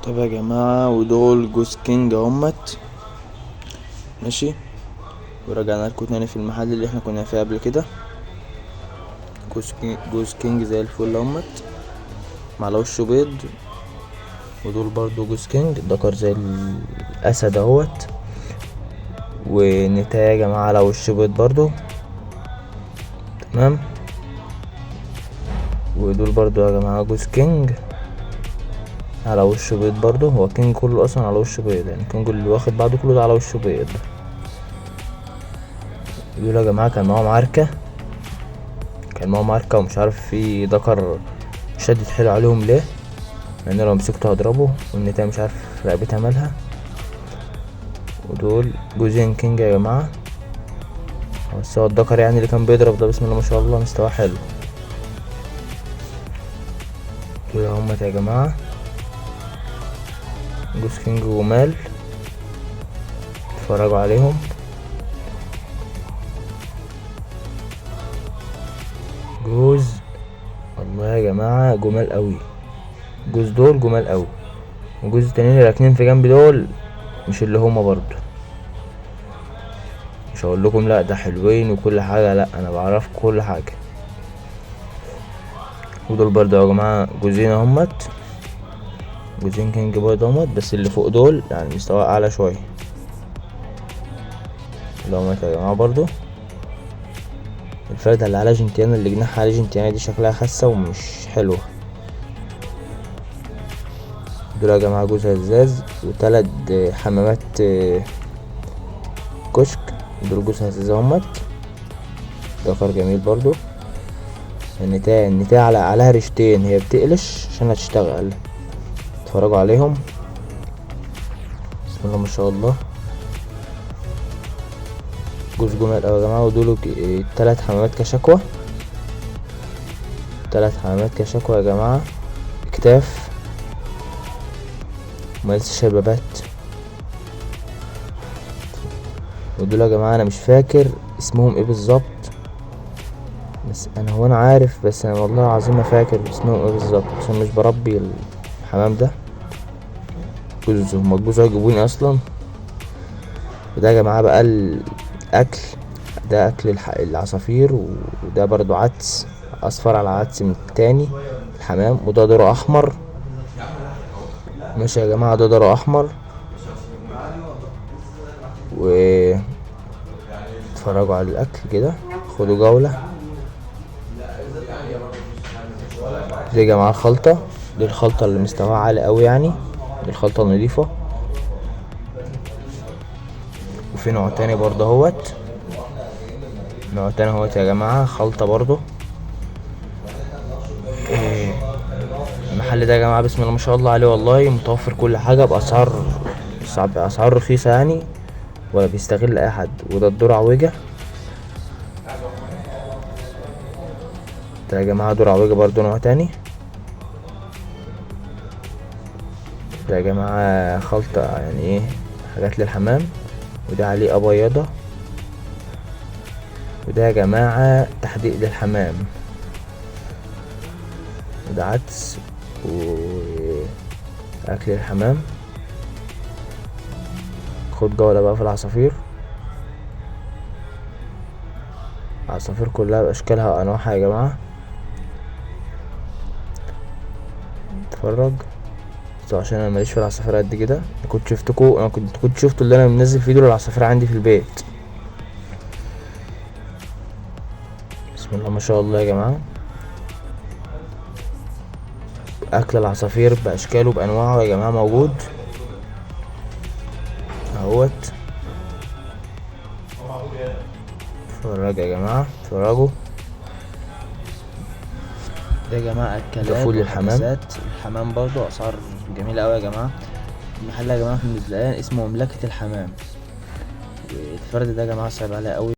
طب يا جماعة، ودول جوز كينج اهمت. ماشي. ورجعنا لكم تاني في المحل اللي احنا كنا فيه قبل كده. جوز كينج زي الفل اهمت، على وشه بيض. ودول برضو جوز كينج ذكر زي الاسد اهوت. ونتاية يا جماعة على وشه بيض برضو. تمام. ودول برضو يا جماعة جوز كينج على وشه بيض برضو. هو كينج كله اصلا على وشه بيض، يعني كينج اللي واخد بعده كله ده على وشه بيض. دول يا جماعة كان معاهم عركة ومش عارف في ذكر شدت حيله عليهم ليه، لان لو مسكته هضربه، والنتاية مش عارف رقبتها مالها. ودول جوزين كينج يا جماعة، بس هو الذكر يعني اللي كان بيضرب ده بسم الله ما شاء الله مستواه حلو. دول همت يا جماعة جوز كينج جمال، اتفرجوا عليهم. جوز والله يا جماعة جمال قوي. جوز دول جمال قوي. وجوز التانيين اللي راكنين في جنب دول مش اللي هما برضو. مش هقول لكم لا ده حلوين وكل حاجة، لا انا بعرف كل حاجة. ودول برضو يا جماعة جوزين همت، جوزين كينج برضو همت، بس اللي فوق دول يعني مستوى اعلى شوية. اللي همت يا جماعة برضو الفردة اللي على جنتيانا، اللي جناحها على جنتيانا دي شكلها خاسة ومش حلوة. دول يا جماعة جوز هزاز وتلات حمامات كشك. دول جوز هزاز همت، ذكر جميل برضو. النتاية عليها ريشتين، هي بتقلش عشان هتشتغل. اتفرجوا عليهم بسم الله ما شاء الله. جوز جمال اوي يا جماعة. ودول تلات حمامات كشكوى، يا جماعة اكتاف ومالس شبابات. ودول يا جماعة انا مش فاكر اسمهم ايه بالظبط، بس انا عارف، بس انا والله العظيم ما فاكر اسمهم ايه بالظبط عشان مش بربي الحمام ده. هما الجوز هيجيبوني اصلا. وده يا جماعة بقى الاكل، ده اكل العصافير. وده برضو عدس اصفر على عدس من التاني الحمام. وده ذره احمر. ماشي يا جماعة، ده ذره احمر. و اتفرجوا على الاكل كده، خدوا جولة. دي يا جماعة الخلطة، دي الخلطة اللي مستواها عالي قوي يعني، دي الخلطة نضيفة. وفي نوع تاني برضه اهوت، يا جماعة خلطة برضه. المحل ده يا جماعة بسم الله ما شاء الله عليه، والله متوفر كل حاجة بأسعار رخيصة يعني، ولا بيستغل اي حد. وده الذرة عوجة، ده يا جماعة ذرة عوجة برضه نوع تاني. ده يا جماعة خلطة يعني ايه، حاجات للحمام. وده عليه ابيضة. وده يا جماعة تحديق للحمام. وده عدس واكل الحمام. خد جولة بقى في العصافير كلها باشكالها وانواعها يا جماعة. اتفرج عشان انا ماليش في العصافير قد كده. انا كنت شفتوا اللي انا منزل فيديو للعصافير عندي في البيت. بسم الله ما شاء الله يا جماعة. اكل العصافير باشكاله بانواعه يا جماعة موجود اهوت. اتفرج يا جماعة، اتفرجوا. ده يا جماعة اكلات الحمام برضو اسعار جميلة اوي يا جماعة. المحل يا جماعة في المزلقان اسمه مملكة الحمام. الفرد ده يا جماعة صعب عليا اوي.